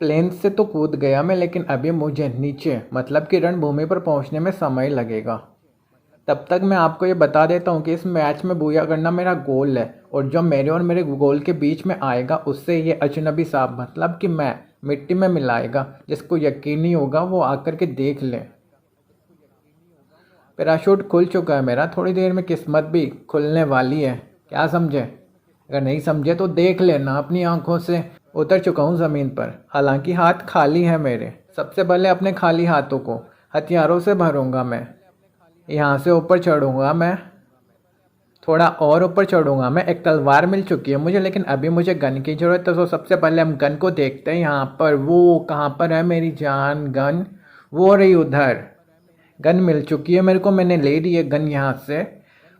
Plane से तो कूद गया मैं, लेकिन अभी मुझे नीचे मतलब कि रणभूमि पर पहुंचने में समय लगेगा। तब तक मैं आपको ये बता देता हूँ कि इस मैच में बूया करना मेरा गोल है, और जो मेरे और मेरे गोल के बीच में आएगा उससे ये अजनबी साहब मतलब कि मैं मिट्टी में मिलाएगा। जिसको यकीन नहीं होगा वो आकर के देख ले। पैराशूट खुल चुका है मेरा, थोड़ी देर में किस्मत भी खुलने वाली है। क्या समझे? अगर नहीं समझे तो देख लेना अपनी आंखों से। उतर चुका हूँ ज़मीन पर, हालांकि हाथ खाली है मेरे। सबसे पहले अपने खाली हाथों को हथियारों से भरूंगा मैं। यहाँ से ऊपर चढ़ूंगा मैं, थोड़ा और ऊपर चढ़ूंगा मैं। एक तलवार मिल चुकी है मुझे, लेकिन अभी मुझे गन की ज़रूरत है। तो सबसे पहले हम गन को देखते हैं। यहाँ पर वो कहाँ पर है मेरी जान? गन वो रही उधर। गन मिल चुकी है मेरे को, मैंने ले ली है गन यहाँ से।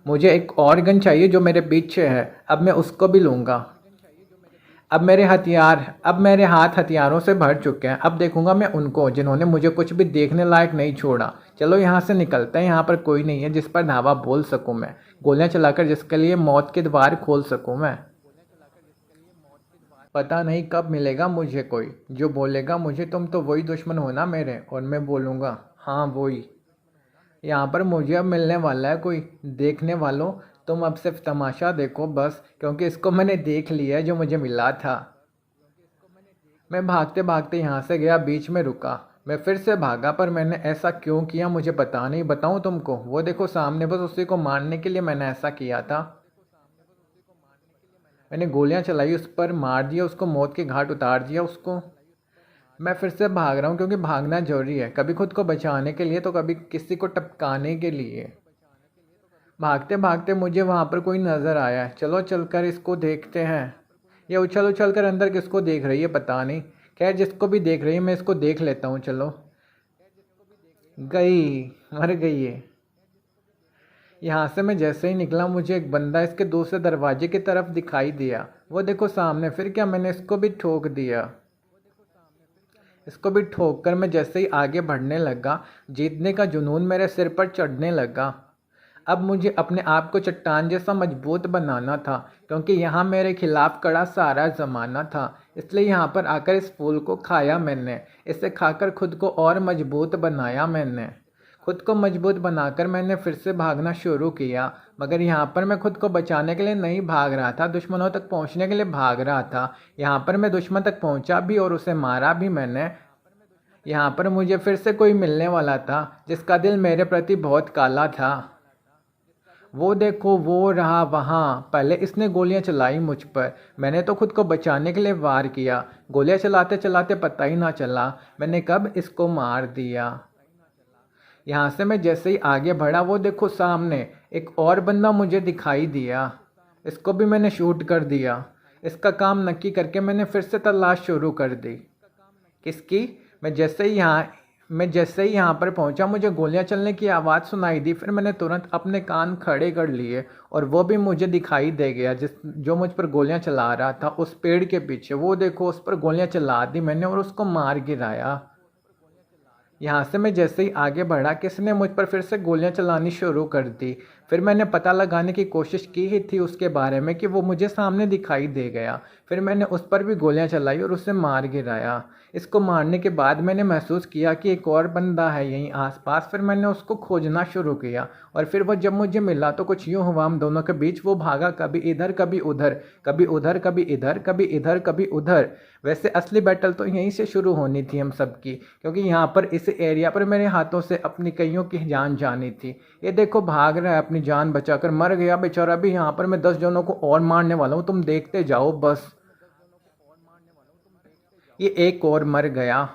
मुझे एक और गन चाहिए जो मेरे पीछे है, अब मैं उसको भी लूँगा। अब मेरे हाथ हथियारों से भर चुके हैं। अब देखूंगा मैं उनको जिन्होंने मुझे कुछ भी देखने लायक नहीं छोड़ा। चलो यहाँ से निकलते हैं, यहाँ पर कोई नहीं है जिस पर धावा बोल सकूं मैं, गोलियां चलाकर जिसके लिए मौत के द्वार खोल सकूं मैं। पता नहीं कब मिलेगा मुझे कोई जो बोलेगा मुझे तुम तो वही दुश्मन हो ना मेरे, और मैं बोलूँगा हाँ वही। यहाँ पर मुझे अब मिलने वाला है कोई। देखने वालों, तुम अब सिर्फ तमाशा देखो बस, क्योंकि इसको मैंने देख लिया है जो मुझे मिला था। मैं भागते भागते यहाँ से गया, बीच में रुका। मैं फिर से भागा, पर मैंने ऐसा क्यों किया मुझे पता नहीं। बताऊँ तुमको? वो देखो सामने, बस उसी को मारने के लिए मैंने ऐसा किया था। मैंने गोलियां चलाई, उस पर मार दिया, उसको मौत के घाट उतार दिया उसको। मैं फिर से भाग रहा हूँ, क्योंकि भागना जरूरी है, कभी खुद को बचाने के लिए तो कभी किसी को टपकाने के लिए। भागते भागते मुझे वहाँ पर कोई नज़र आया है। चलो चलकर इसको देखते हैं। ये उछल उछल कर अंदर किसको देख रही है पता नहीं। खैर जिसको भी देख रही है मैं इसको देख लेता हूँ। चलो, गई, मर गई है। यहाँ से मैं जैसे ही निकला मुझे एक बंदा इसके दूसरे दरवाजे की तरफ दिखाई दिया। वो देखो सामने। फिर क्या, मैंने इसको भी ठोक दिया। इसको भी ठोक कर मैं जैसे ही आगे बढ़ने लगा, जीतने का जुनून मेरे सिर पर चढ़ने लगा। अब मुझे अपने आप को चट्टान जैसा मजबूत बनाना था, क्योंकि यहाँ मेरे खिलाफ कड़ा सारा ज़माना था। इसलिए यहाँ पर आकर इस फूल को खाया मैंने। इसे खाकर खुद को और मजबूत बनाया मैंने। खुद को मजबूत बनाकर मैंने फिर से भागना शुरू किया, मगर यहाँ पर मैं खुद को बचाने के लिए नहीं भाग रहा था, दुश्मनों तक पहुँचने के लिए भाग रहा था। यहाँ पर मैं दुश्मन तक पहुँचा भी और उसे मारा भी मैंने। यहाँ पर मुझे फिर से कोई मिलने वाला था जिसका दिल मेरे प्रति बहुत काला था। वो देखो वो रहा वहाँ। पहले इसने गोलियां चलाई मुझ पर, मैंने तो खुद को बचाने के लिए वार किया। गोलियां चलाते चलाते पता ही ना चला मैंने कब इसको मार दिया। यहाँ से मैं जैसे ही आगे बढ़ा, वो देखो सामने एक और बंदा मुझे दिखाई दिया। इसको भी मैंने शूट कर दिया। इसका काम नक्की करके मैंने फिर से तलाश शुरू कर दी। किसकी? मैं जैसे ही यहाँ पर पहुँचा मुझे गोलियाँ चलने की आवाज़ सुनाई दी। फिर मैंने तुरंत अपने कान खड़े कर लिए, और वो भी मुझे दिखाई दे गया जो मुझ पर गोलियाँ चला रहा था उस पेड़ के पीछे। वो देखो उस पर गोलियाँ चला दी मैंने और उसको मार गिराया। यहाँ से मैं जैसे ही आगे बढ़ा, किसी ने मुझ पर फिर से गोलियां चलानी शुरू कर दी। फिर मैंने पता लगाने की कोशिश की ही थी उसके बारे में कि वो मुझे सामने दिखाई दे गया। फिर मैंने उस पर भी गोलियां चलाई और उसे मार गिराया। इसको मारने के बाद मैंने महसूस किया कि एक और बंदा है यहीं आसपास। फिर मैंने उसको खोजना शुरू किया, और फिर वो जब मुझे मिला तो कुछ यूँ हुआ हम दोनों के बीच। वो भागा कभी इधर कभी उधर, कभी उधर कभी इधर, कभी इधर कभी उधर। वैसे असली बैटल तो यहीं से शुरू होनी थी हम सब की, क्योंकि यहाँ पर इस एरिया पर मेरे हाथों से अपनी कईयों की जान जानी थी। ये देखो भाग रहा है अपनी जान बचाकर, मर गया बेचारा। भी यहाँ पर मैं 10 जनों को और मारने वाला हूँ, तुम देखते जाओ बस। ये एक और मर गया,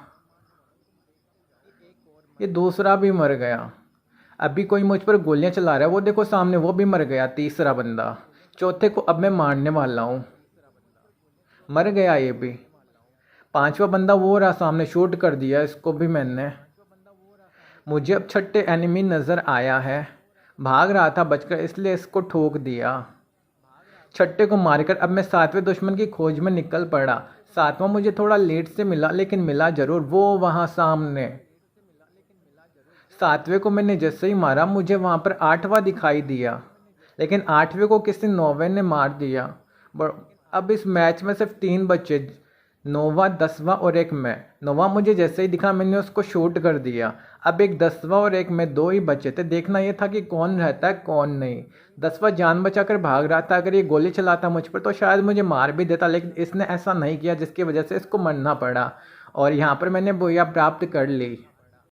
ये दूसरा भी मर गया। अभी कोई मुझ पर गोलियां चला रहा है, वो देखो सामने, वो भी मर गया तीसरा बंदा। चौथे को अब मैं मारने वाला हूँ, मर गया ये भी। पांचवा बंदा वो रहा सामने, शूट कर दिया इसको भी मैंने। मुझे अब छठे एनिमी नज़र आया है, भाग रहा था बचकर, इसलिए इसको ठोक दिया। छठे को मारकर अब मैं सातवें दुश्मन की खोज में निकल पड़ा। सातवां मुझे थोड़ा लेट से मिला, लेकिन मिला जरूर, वो वहाँ सामने। सातवें को मैंने जैसे ही मारा मुझे वहाँ पर आठवां दिखाई दिया, लेकिन आठवें को किसी नौवे ने मार दिया। अब इस मैच में सिर्फ 3 बचे, नोवा, 10वां और एक मैं। नोवा मुझे जैसे ही दिखा मैंने उसको शूट कर दिया। अब एक 10वां और एक मैं, दो ही बचे थे। देखना ये था कि कौन रहता है कौन नहीं। 10वां जान बचाकर भाग रहा था। अगर ये गोली चलाता मुझ पर तो शायद मुझे मार भी देता, लेकिन इसने ऐसा नहीं किया जिसकी वजह से इसको मरना पड़ा। और यहाँ पर मैंने बुया प्राप्त कर ली।